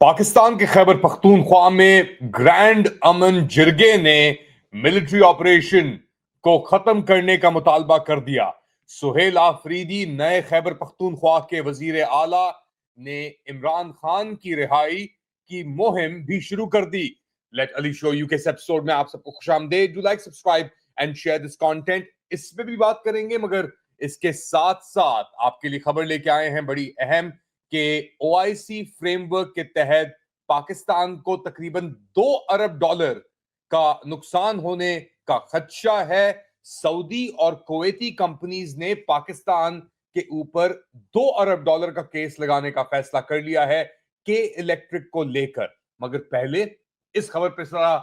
पाकिस्तान के खैबर पख्तूनख्वा में ग्रैंड अमन जिरगे ने मिलिट्री ऑपरेशन को खत्म करने का मुतालबा कर दिया। सुहेल आफरीदी नए खैबर पख्तूनख्वा के वजीर आला ने इमरान खान की रिहाई की मुहिम भी शुरू कर दी। लेट अली शो यू के इस एपिसोड में आप सबको खुशामदीद। Do like, subscribe and share this content. इस पे भी बात करेंगे, मगर इसके साथ साथ आपके लिए खबर लेके आए हैं बड़ी अहम कि ओआईसी फ्रेमवर्क के तहत पाकिस्तान को तकरीबन $2 अरब का नुकसान होने का खदशा है। सऊदी और कुवैती कंपनीज ने पाकिस्तान के ऊपर $2 अरब का केस लगाने का फैसला कर लिया है के इलेक्ट्रिक को लेकर। मगर पहले इस खबर पर जरा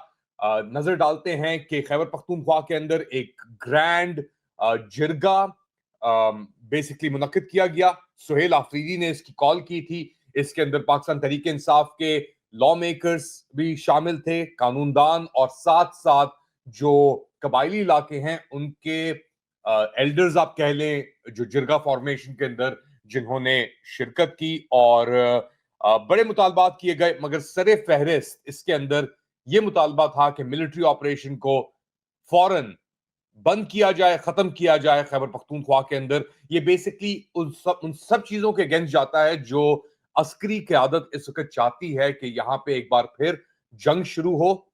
नजर डालते हैं कि खैबर पख्तूनख्वा के अंदर एक ग्रैंड जिरगा बेसिकली मुनक्किद किया गया। सुहेल आफरीदी ने इसकी कॉल की थी। इसके अंदर पाकिस्तान तहरीक इंसाफ के लॉ मेकर्स भी शामिल थे, कानूनदान, और साथ साथ जो कबायली इलाके हैं उनके एल्डर्स आप कह लें, जो जिरगा फॉर्मेशन के अंदर जिन्होंने शिरकत की। और बड़े मुतालबात किए गए, मगर सरे फहरिस्त इसके अंदर यह मुतालबा था कि मिलिट्री ऑपरेशन को फौरन बंद किया जाए, खत्म किया जाए खैबर पख्तूनख्वा के अंदर। ये बेसिकली उन सब चीजों के अगेंस्ट जाता है जो अस्करी क़यादत इस वक्त चाहती है कि यहां पे एक बार फिर जंग शुरू हो,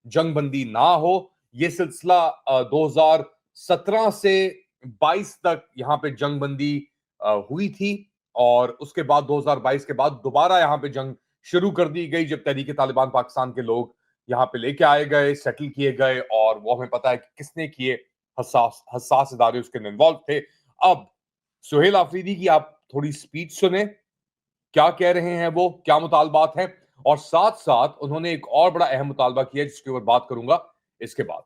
जंग बंदी ना हो। ये सिलसिला 2017 से 22 तक यहां पे जंग बंदी हुई थी, और उसके बाद 2022 के बाद दोबारा यहां पे जंग शुरू कर दी गई, जब तहरीक तालिबान पाकिस्तान के लोग यहाँ पे लेके आए गए, सेटल किए गए, और वो हमें पता है कि किसने किए। हसास इदारे उसके अंदर इन्वॉल्व थे। अब सुहेल आफरीदी की आप थोड़ी स्पीच सुने, क्या कह रहे हैं वो, क्या मुतालबात हैं, और साथ साथ उन्होंने एक और बड़ा अहम मुतालबा किया जिसके ऊपर बात करूंगा इसके बाद।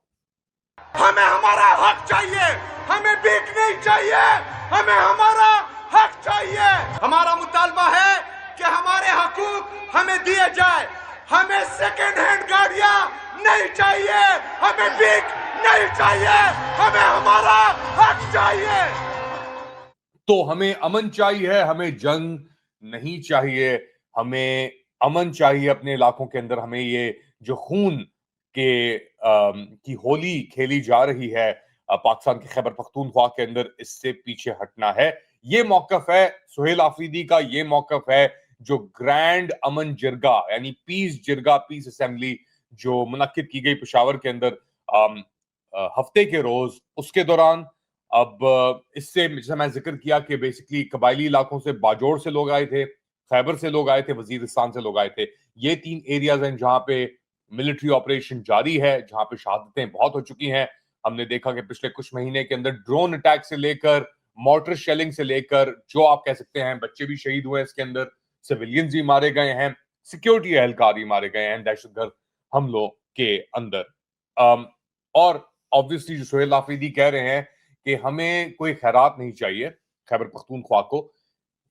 हमें हमारा हक चाहिए, हमें भीख नहीं चाहिए, हमें हमारा हक चाहिए। हमारा मुतालबा है कि हमारे हकूक हमें दिए जाए। हमें सेकंड हैंड गाड़ियां नहीं चाहिए, हमें भीख नहीं चाहिए, हमें हमारा हक चाहिए। तो हमें अमन चाहिए, हमें जंग नहीं चाहिए। हमें अमन चाहिए अपने इलाकों के अंदर। हमें ये जो खून के की होली खेली जा रही है पाकिस्तान के खैबर पख्तूनख्वा के अंदर, इससे पीछे हटना है। ये मौकफ है सुहेल आफरीदी का, ये मौकफ है जो ग्रैंड अमन जिरगा यानी पीस जिरगा, पीस असेंबली जो मुनक्किद की गई पेशावर के अंदर हफ्ते के रोज, उसके दौरान। अब इससे जैसा मैं जिक्र किया कि बेसिकली कबायली इलाकों से, बाजोड़ से लोग आए थे, खैबर से लोग आए थे, वजीरिस्तान से लोग आए थे। ये 3 एरियाज हैं जहां पे मिलिट्री ऑपरेशन जारी है, जहां पे शहादतें बहुत हो चुकी हैं। हमने देखा कि पिछले कुछ महीने के अंदर ड्रोन अटैक से लेकर, मॉर्टर शेलिंग से लेकर, जो आप कह सकते हैं बच्चे भी शहीद हुए इसके अंदर, सिविलियंस भी मारे गए हैं, सिक्योरिटी एहलकार भी मारे गए हैं दहशतगर्द हमलों के अंदर। और ऑब्वियसली जो सुहेल आफरीदी कह रहे हैं कि हमें कोई खैरात नहीं चाहिए खैबर पख्तूनख्वा को।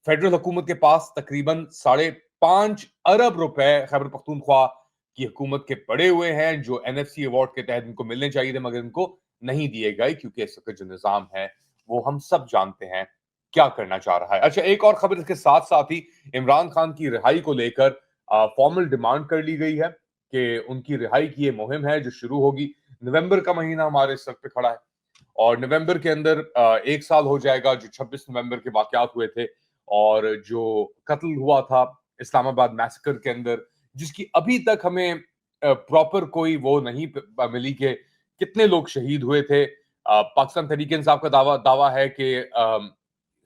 फेडरल हुकूमत के पास तकरीबन ₹5.5 अरब खैबर पख्तूनख्वा की हुकूमत के पड़े हुए हैं, जो एनएफसी अवार्ड के तहत इनको मिलने चाहिए थे, मगर इनको नहीं दिए गए, क्योंकि इस वक्त जो निजाम है वो हम सब जानते हैं क्या करना चाह रहा है। अच्छा, एक और खबर इसके साथ साथ ही इमरान खान की रिहाई को लेकर फॉर्मल डिमांड कर ली गई है कि उनकी रिहाई की ये मुहिम है जो शुरू होगी। नवंबर का महीना हमारे सर पे खड़ा है, और नवंबर के अंदर 1 साल हो जाएगा जो 26 नवंबर के वाकयात हुए थे, और जो कत्ल हुआ था इस्लामाबाद मैसेकर के अंदर, जिसकी अभी तक हमें प्रॉपर कोई वो नहीं मिली कि कितने लोग शहीद हुए थे। पाकिस्तान तहरीक इंसाफ का दावा है कि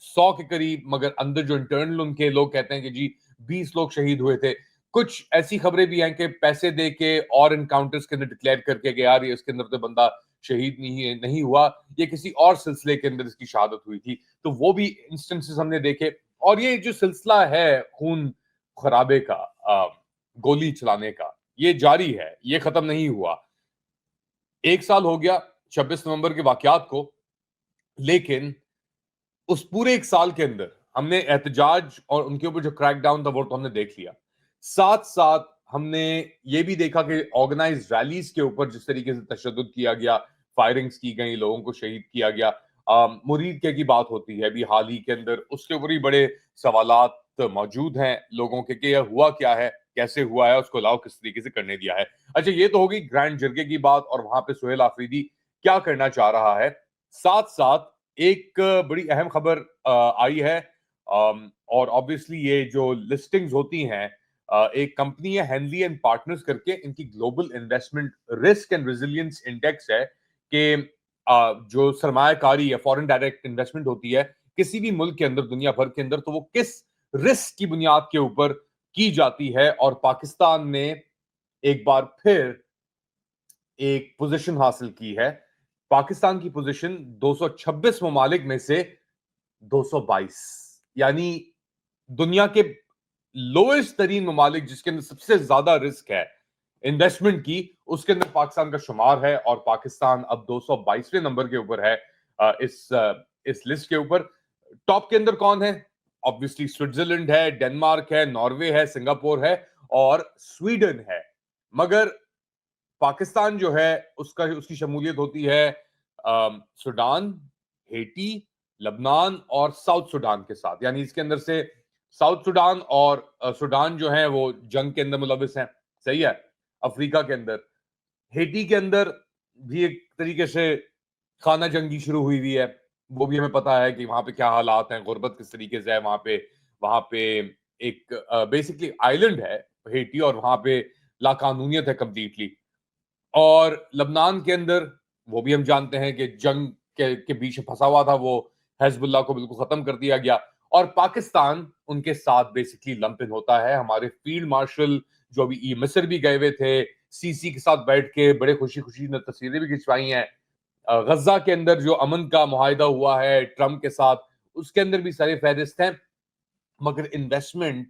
100 के करीब, मगर अंदर जो इंटरनल उनके लोग कहते हैं कि जी 20 लोग शहीद हुए थे। कुछ ऐसी खबरें भी हैं कि पैसे दे के और इनकाउंटर्स के अंदर डिक्लेयर करके कि यार ये इसके अंदर तो बंदा शहीद नहीं हुआ, ये किसी और सिलसिले के अंदर इसकी शहादत हुई थी। तो वो भी इंस्टेंसेस हमने देखे। और ये जो सिलसिला है खून खराबे का, गोली चलाने का, ये जारी है, ये खत्म नहीं हुआ। 1 साल हो गया 26 नवंबर के वाकयात को, लेकिन उस पूरे 1 साल के अंदर हमने एहतजाज और उनके ऊपर जो क्रैकडाउन था वो तो हमने देख लिया। साथ साथ हमने ये भी देखा कि ऑर्गेनाइज्ड रैलीज के ऊपर जिस तरीके से तशद्दुद किया गया, फायरिंग्स की गई, लोगों को शहीद किया गया। मुरीद के की बात होती है अभी हाल ही के अंदर, उसके ऊपर भी बड़े सवालात मौजूद हैं लोगों के कि यह हुआ क्या है, कैसे हुआ है, उसको अलाउ किस तरीके से करने दिया है। अच्छा, ये तो हो गई ग्रैंड जिरगे की बात और वहां पे सुहेल आफरीदी क्या करना चाह रहा है। साथ साथ एक बड़ी अहम खबर आई है, और ऑब्वियसली ये जो लिस्टिंग्स होती हैं, एक कंपनी है हेनली एंड पार्टनर्स करके, इनकी global investment risk and resilience index है कि जो सरमायाकारी या फॉरेन डायरेक्ट इन्वेस्टमेंट होती है किसी भी मुल्क के अंदर, दुनिया भर के अंदर, तो वो किस रिस्क की बुनियाद के ऊपर की जाती है। और पाकिस्तान ने एक बार फिर एक पोजीशन हासिल की है। पाकिस्तान की पोजीशन 226 ममालिक में से 222, यानी दुनिया के लोएस्ट तरीन ममालिक जिसके अंदर सबसे ज्यादा रिस्क है इन्वेस्टमेंट की, उसके अंदर पाकिस्तान का शुमार है। और पाकिस्तान अब 222वें नंबर के ऊपर है इस लिस्ट के ऊपर। टॉप के अंदर कौन है? ऑब्वियसली स्विट्जरलैंड है, डेनमार्क है, नॉर्वे है, सिंगापुर है और स्वीडन है। मगर पाकिस्तान जो है उसकी शमूलियत होती है सूडान, हेटी, लबनान और साउथ सूडान के साथ। यानी इसके अंदर से साउथ सूडान और सूडान जो है वो जंग के अंदर मुलविस हैं, सही है। अफ्रीका के अंदर हेटी के अंदर भी एक तरीके से खाना जंगी शुरू हुई हुई है, वो भी हमें पता है कि वहां पे क्या हालात हैं, गुर्बत किस तरीके से है वहां पे एक बेसिकली आइलैंड है हेटी, और वहां पे लाकानूनियत है कंप्लीटली। और लबनान के अंदर वो भी हम जानते हैं कि जंग के बीच फंसा हुआ था, वो हिजबुल्लाह को बिल्कुल खत्म कर दिया गया। और पाकिस्तान उनके साथ बेसिकली लंप इन होता है। हमारे फील्ड मार्शल जो अभी मिस्र भी गए हुए थे, सीसी के साथ बैठ के बड़े खुशी खुशी ने तस्वीरें भी खिंचवाई हैं। गजा के अंदर जो अमन का मुआहिदा हुआ है ट्रंप के साथ, उसके अंदर भी सारे फहरिस्त हैं। मगर इन्वेस्टमेंट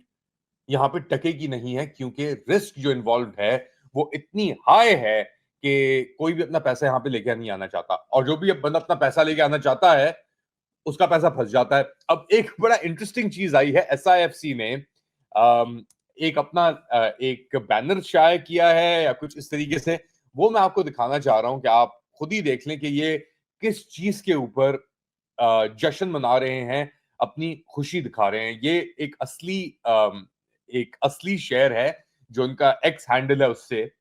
यहाँ पे टकेगी नहीं है, क्योंकि रिस्क जो इन्वॉल्व है वो इतनी हाई है कि कोई भी अपना पैसा यहाँ पे लेके नहीं आना चाहता, और जो भी अब बंदा अपना पैसा लेके आना चाहता है उसका पैसा फंस जाता है। अब एक बड़ा इंटरेस्टिंग चीज आई है, एसआईएफसी ने एक अपना एक बैनर शाया किया है या कुछ इस तरीके से, वो मैं आपको दिखाना चाह रहा हूं कि आप खुद ही देख लें कि ये किस चीज के ऊपर जश्न मना रहे हैं, अपनी खुशी दिखा रहे हैं। ये एक असली शेयर है जो उनका एक्स हैंडल है, उससे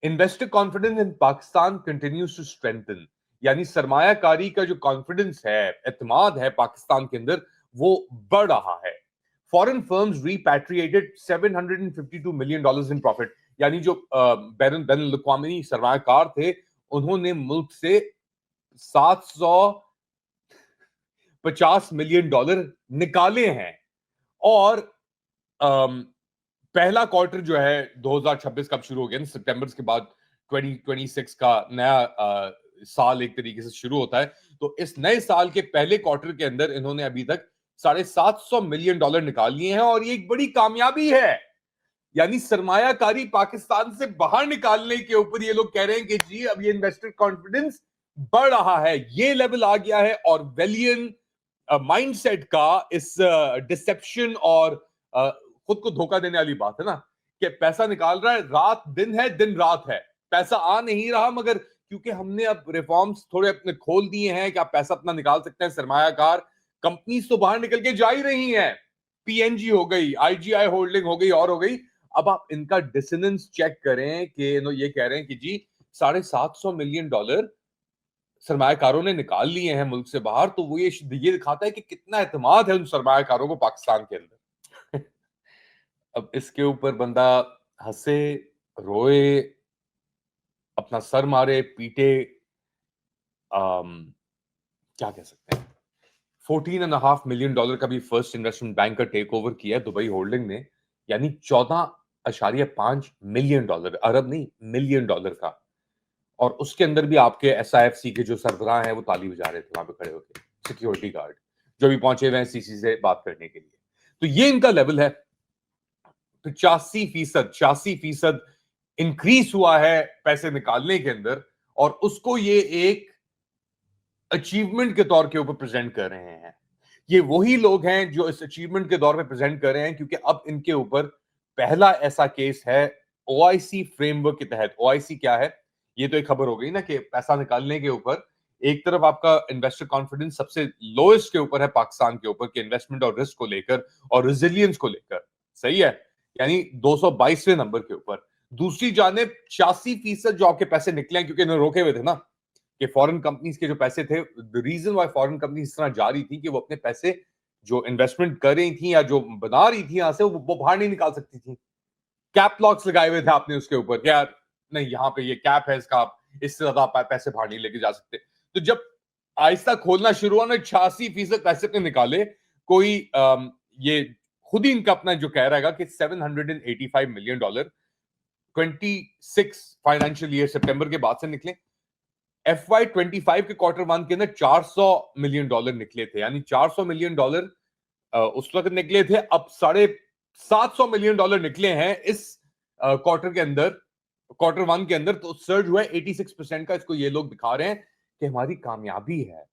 investor confidence in Pakistan continues to strengthen. यानी सरमायाकारी का जो कॉन्फिडेंस है, एतमाद है पाकिस्तान के अंदर, वो बढ़ रहा है। Foreign firms repatriated $752 million in profit. यानी जो बैन अल-अक़वामी सरमायाकार थे, उन्होंने मुल्क से $750 मिलियन निकाले हैं। और पहला क्वार्टर जो है 2026 कब शुरू हो गया, सितंबर के बाद 2026 का नया साल एक तरीके से शुरू होता है। तो इस नए साल के पहले क्वार्टर के अंदर इन्होंने अभी तक $750 मिलियन निकाल लिए हैं, और ये एक बड़ी कामयाबी है। यानी सरमायाकारी पाकिस्तान से बाहर निकालने के ऊपर ये लोग कह रहे हैं कि जी अब ये इन्वेस्टर कॉन्फिडेंस बढ़ रहा है, ये लेवल आ गया है। और वेलियन माइंडसेट का इस डिसेप्शन और खुद को धोखा देने वाली बात है ना, कि पैसा निकाल रहा है, रात दिन है, दिन रात है, पैसा आ नहीं रहा। मगर क्योंकि हमने अब रिफॉर्म्स थोड़े अपने खोल दिए हैं कि आप पैसा अपना निकाल सकते हैं, सरमायाकार कंपनीज तो बाहर निकल के जा ही रही हैं, पीएनजी हो गई, आईजीआई होल्डिंग हो गई और हो गई। अब आप इनका डिसोनेंस चेक करें कि ये कह रहे हैं कि जी $750 मिलियन सरमायाकारों ने निकाल लिए हैं मुल्क से बाहर। तो वो ये दिखाता है कि कितना एतमाद है उन सरमायाकारों को पाकिस्तान के अंदर। अब इसके ऊपर बंदा हंसे, रोए, अपना सर मारे, पीटे, क्या कह सकते हैं। $14.5 मिलियन का भी फर्स्ट इन्वेस्टमेंट बैंक का टेक ओवर किया दुबई होल्डिंग ने, यानी $14.5 मिलियन, अरब नहीं मिलियन डॉलर का। और उसके अंदर भी आपके एसआईएफसी के जो सरबराह हैं वो ताली बजा रहे थे वहां पे खड़े होकर, सिक्योरिटी गार्ड जो भी पहुंचे हुए हैं सीसी से बात करने के लिए। तो ये इनका लेवल है। 86% इंक्रीज हुआ है पैसे निकालने के अंदर, और उसको ये एक अचीवमेंट के तौर के ऊपर प्रेजेंट कर रहे हैं। ये वही लोग हैं जो इस अचीवमेंट के दौर पे प्रेजेंट कर रहे हैं, क्योंकि अब इनके ऊपर पहला ऐसा केस है ओआईसी फ्रेमवर्क के तहत। ओआईसी क्या है, ये तो एक खबर हो गई ना कि पैसा निकालने के ऊपर एक तरफ आपका इन्वेस्टर कॉन्फिडेंस सबसे लोएस्ट के ऊपर है पाकिस्तान के ऊपर, कि इन्वेस्टमेंट और रिस्क को लेकर और रेजिलियंस को लेकर, सही है। यानी 222वें नंबर के ऊपर। दूसरी जानिब 86% जो आपके पैसे निकले हैं, क्योंकि इन्होंने रोके हुए थे ना कि फॉरेन कंपनीज के जो पैसे थे, the reason why foreign company इस तरह जा रही थी कि वो अपने पैसे जो इन्वेस्टमेंट कर रही थी या जो बना रही थी यहां से, वो बाहर नहीं निकाल सकती थी। कैप लॉक्स लगाए हुए थे आपने उसके ऊपर, यार नहीं यहाँ पे ये कैप है इसका, आप इससे ज्यादा आप पैसे बाहर नहीं लेके जा सकते। तो जब आहिस्ता खोलना शुरू हुआ ना, 86% पैसे अपने निकाले। कोई ये खुद ही इनका अपना जो कह रहा है कि $785 मिलियन 26 फाइनेंशियल ईयर सितंबर के बाद से निकले। FY25 के क्वार्टर 1 के अंदर $400 मिलियन निकले थे, यानी $400 मिलियन उस वक्त निकले थे। अब $750 मिलियन निकले हैं इस क्वार्टर के अंदर, क्वार्टर 1 के अंदर। तो सर्ज हुआ है 86% का। इसको ये लोग दिखा रहे हैं कि हमारी कामयाबी है।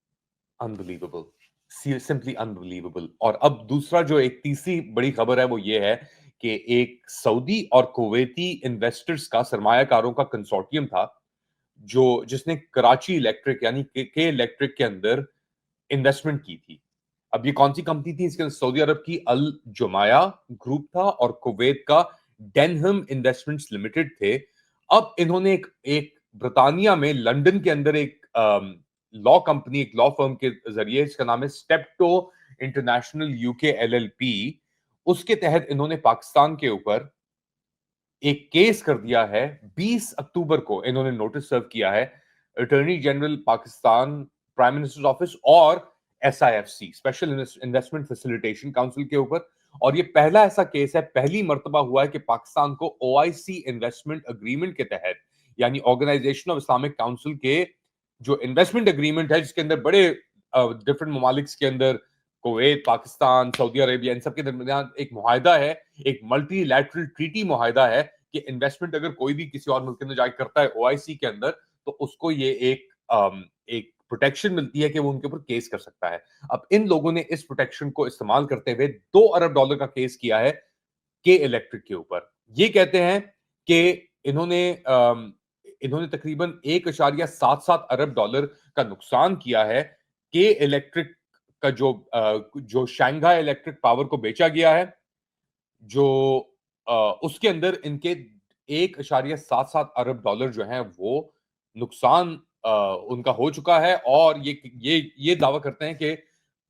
Unbelievable, simply unbelievable. और अब दूसरा जो एक तीसरी बड़ी खबर है वो ये है कि एक सऊदी और कुवैती इन्वेस्टर्स का, सरमायाकारों का कंसोर्टियम था जिसने कराची इलेक्ट्रिक यानी के इलेक्ट्रिक के अंदर इन्वेस्टमेंट की थी। अब ये कौन सी कंपनी थी? इसके अंदर सऊदी अरब की अल जुमाया ग्रुप था और कुवैत का डेनहम इन्वेस्टमेंट्स लिमिटेड थे। अब इन्होंने एक ब्रिटानिया में लंदन के अंदर एक लॉ कंपनी, एक लॉ फर्म के जरिए, इसका नाम है स्टेप्टो इंटरनेशनल यूके LLP, उसके तहत इन्होंने पाकिस्तान के ऊपर एक केस कर दिया है। 20 अक्टूबर को इन्होंने नोटिस सर्व किया है attorney general Pakistan, prime minister office और SIFC, special investment facilitation council के ऊपर। और ये पहला ऐसा केस है, पहली मर्तबा हुआ है कि पाकिस्तान को OIC इन्वेस्टमेंट अग्रीमेंट के तहत, यानी ऑर्गेनाइजेशन ऑफ इस्लामिक काउंसिल के जो इन्वेस्टमेंट अग्रीमेंट है, जिसके अंदर बड़े डिफरेंट ममालिक के अंदर कुवैत, पाकिस्तान, सऊदी अरेबिया, इन सब के दरमियान एक मुआहिदा है, एक मल्टीलैटरल ट्रीटी मुआहिदा है कि इन्वेस्टमेंट अगर कोई भी किसी और मुल्क के अंदर जाकर करता है OIC के अंदर, तो उसको ये एक प्रोटेक्शन मिलती है कि वो उनके ऊपर केस कर सकता है। अब इन लोगों ने इस प्रोटेक्शन को इस्तेमाल करते हुए $2 अरब का केस किया है के इलेक्ट्रिक के ऊपर। ये कहते हैं कि इन्होंने तकरीबन $1.77 अरब का नुकसान किया है। के इलेक्ट्रिक का जो शंघाई इलेक्ट्रिक पावर को बेचा गया है, जो उसके अंदर इनके $1.77 अरब जो हैं वो नुकसान उनका हो चुका है। और ये दावा करते हैं कि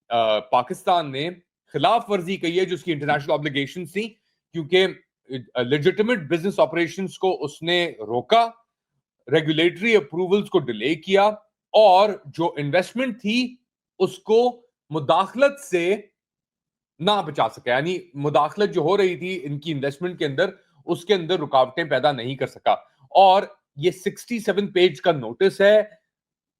पाकिस्तान ने खिलाफ वर्जी की है जो उसकी इंटरनेशनल ऑब्लिगेशन थी, क्योंकि लेजिटिमेट बिजनेस ऑपरेशंस को उसने रोका, रेगुलेटरी अप्रूवल्स को डिले किया और जो इन्वेस्टमेंट थी उसको मुदाखलत से ना बचा सका। यानी मुदाखलत जो हो रही थी इनकी इन्वेस्टमेंट के अंदर, उसके अंदर रुकावटें पैदा नहीं कर सका। और ये 67 पेज का नोटिस है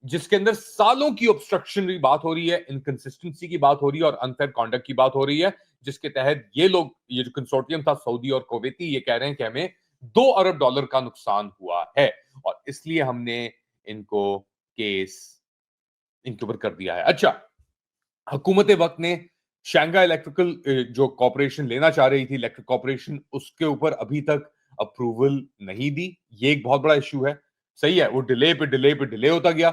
जिसके अंदर सालों की ऑब्स्ट्रक्शन की बात हो रही है, इनकंसिस्टेंसी की बात हो रही है और अनफेयर कॉन्डक्ट की बात हो रही है, जिसके तहत ये लोग, ये जो कंसोर्टियम था सऊदी और कुवैती, ये कह रहे हैं कि हमें $2 अरब का नुकसान हुआ है और इसलिए हमने इनको केस इनके ऊपर कर दिया है। अच्छा, हुकूमत वक्त ने शंघाई इलेक्ट्रिकल जो कॉर्पोरेशन लेना चाह रही थी, इलेक्ट्रिक कॉर्पोरेशन, उसके ऊपर अभी तक अप्रूवल नहीं दी। ये एक बहुत बड़ा इश्यू है। सही है, वो डिले पे डिले पे डिले होता गया।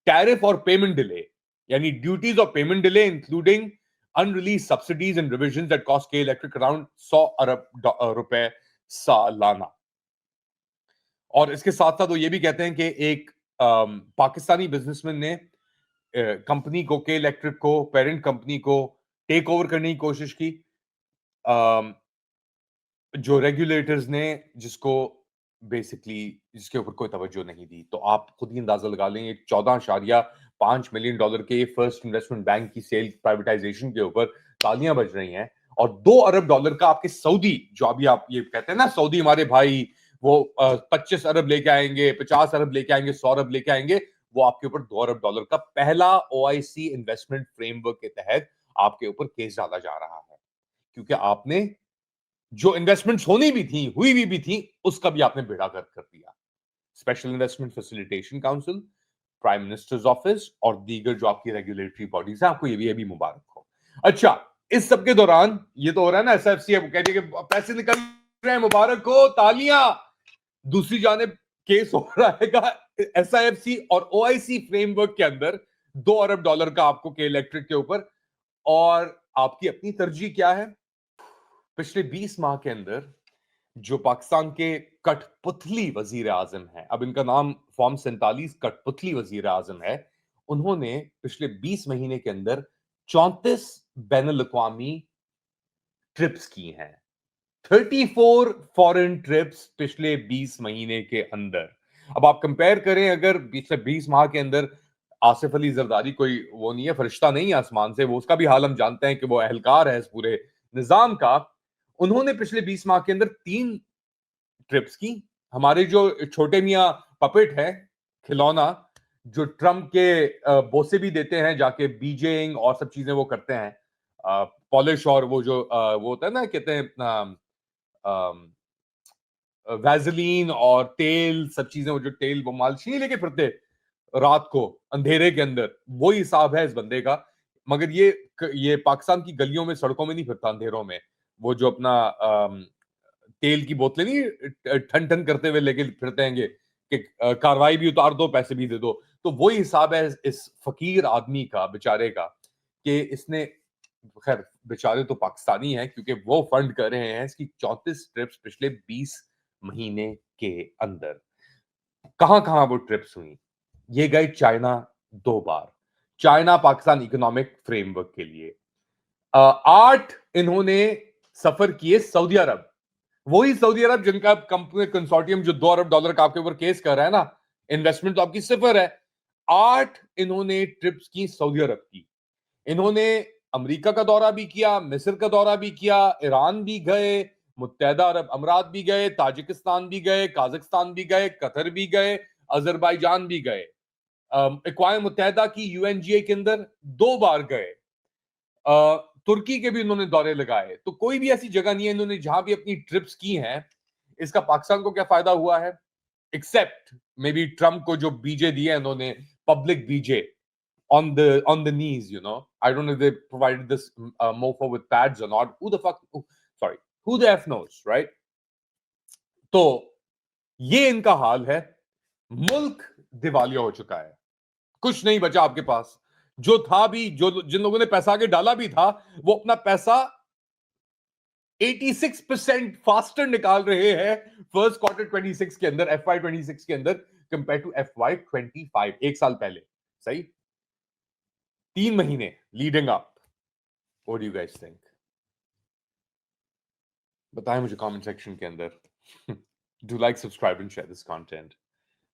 टैरिफ और पेमेंट डिले, यानी ड्यूटीज और payment delay, including unreleased subsidies and revision that cost के इलेक्ट्रिक अराउंड $100 अरब सालाना। और इसके साथ साथ वो ये भी कहते हैं कि एक पाकिस्तानी बिजनेसमैन ने कंपनी को, के इलेक्ट्रिक को, पेरेंट कंपनी को टेक ओवर करने की कोशिश की, जो रेगुलेटर्स ने जिसके ऊपर कोई तवज्जो नहीं दी। तो आप खुद ही अंदाजा लगा लें, $14.5 मिलियन के फर्स्ट इन्वेस्टमेंट बैंक की सेल प्राइवेटाइजेशन के ऊपर तालियां बज रही हैं और $2 अरब का आपके सऊदी, जो अभी आप ये कहते हैं ना सऊदी हमारे भाई, वो 25 अरब लेके आएंगे, 50 अरब लेके आएंगे, 100 अरब लेके आएंगे, वो आपके ऊपर $2 अरब का पहला OIC इन्वेस्टमेंट फ्रेमवर्क के तहत आपके ऊपर केस डाला जा रहा है, क्योंकि आपने जो इन्वेस्टमेंट्स होनी भी थी, हुई भी थी, उसका भी आपने बेड़ा गर्क कर दिया। Special investment facilitation council, prime minister's office और दीगर जो आपकी रेगुलेटरी बॉडीज है, आपको ये भी मुबारक हो। अच्छा, इस सब के दौरान ये तो हो रहा है ना, SIFC है, वो कहती है कि पैसे निकल रहे हैं, मुबारक हो, तालियां। दूसरी जानिब केस हो रहा है SIFC और OIC फ्रेमवर्क के अंदर $2 अरब का आपको के इलेक्ट्रिक के ऊपर। और आपकी अपनी तरजीह क्या है? पिछले 20 माह के अंदर जो पाकिस्तान के कठपुतली वजीर आजम है, अब इनका नाम फॉर्म 47 कठपुतली वजीर आजम है, उन्होंने पिछले 20 महीने के अंदर 34 बैनुल अक़वामी ट्रिप्स की हैं। 34 फॉरेन ट्रिप्स पिछले 20 महीने के अंदर। अब आप कंपेयर करें, अगर पिछले 20 माह के अंदर आसिफ अली जरदारी कोई वो नहीं है, फरिश्ता नहीं है आसमान से, वो उसका भी हाल हम जानते हैं कि वो अहलकार है इस पूरे निजाम का। उन्होंने पिछले 20 माह के अंदर 3 ट्रिप्स की। हमारे जो छोटे मियां पपेट है, खिलौना, जो ट्रम्प के बोसे भी देते हैं, जाके बीजिंग और सब चीजें वो करते हैं, पॉलिश, और वो जो वो होता है ना, कहते हैं वैजलीन और तेल, सब चीजें, वो जो तेल वो मालिश नहीं लेके फिरते रात को अंधेरे के अंदर, वो हिसाब है इस बंदे का। मगर ये पाकिस्तान की गलियों में, सड़कों में नहीं फिरता अंधेरों में। वो जो अपना तेल की बोतलें नहीं ठन ठन करते हुए लेके फिरते हैं कि कार्रवाई भी उतार दो, पैसे भी दे दो। तो वही हिसाब है इस फकीर आदमी का, बेचारे का, कि इसने, खैर बेचारे तो पाकिस्तानी हैं क्योंकि वो फंड कर रहे हैं इसकी 34 ट्रिप्स पिछले 20 महीने के अंदर। कहां कहां वो ट्रिप्स हुई? ये गए चाइना 2 बार, चाइना पाकिस्तान इकोनॉमिक फ्रेमवर्क के लिए। 8 इन्होंने सफर किए सऊदी अरब, वही सऊदी अरब जिनका कंपनी कंसोर्टियम जो $2 अरब का आपके ऊपर केस कर रहा है ना, इन्वेस्टमेंट तो आपकी सिफर है। 8 इन्होंने ट्रिप्स की सऊदी अरब की। इन्होंने अमेरिका का दौरा भी किया, मिस्र का दौरा भी किया, ईरान भी गए, मुत्तहदा अरब अमीरात भी गए, ताजिकिस्तान भी गए, काजाकिस्तान भी गए, कतर भी गए, अजरबैजान भी गए। अक़वाम मुत्तहदा की यूएनजीए के अंदर 2 बार गए। तुर्की के भी उन्होंने दौरे लगाए। तो कोई भी ऐसी जगह नहीं है इन्होंने जहां भी अपनी ट्रिप्स की हैं, इसका पाकिस्तान को क्या फायदा हुआ है? एक्सेप्ट मे बी ट्रम्प को जो बीजे दिए इन्होंने, पब्लिक बीजे on the knees, you know. I don't know if they provided this mofo with pads or not. Who the f knows, right? तो ये इनका हाल है। मुल्क दिवालिया हो चुका है, कुछ नहीं बचा आपके पास। जो था भी, जो जिन लोगों ने पैसा आगे डाला भी था, वो अपना पैसा 86% फास्टर निकाल रहे हैं फर्स्ट क्वार्टर 26 के अंदर, FY 26 के अंदर, कंपेयर टू FY 25, 1 साल पहले। सही, 3 महीने leading up. What do you guys think? बताएं मुझे कमेंट सेक्शन के अंदर। Do like, subscribe and share this content.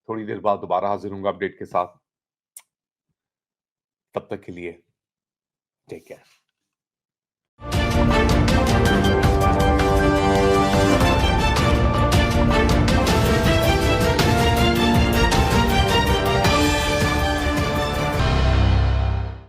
थोड़ी देर बाद दोबारा हाजिर होऊंगा अपडेट के साथ। तब तक के लिए टेक केयर।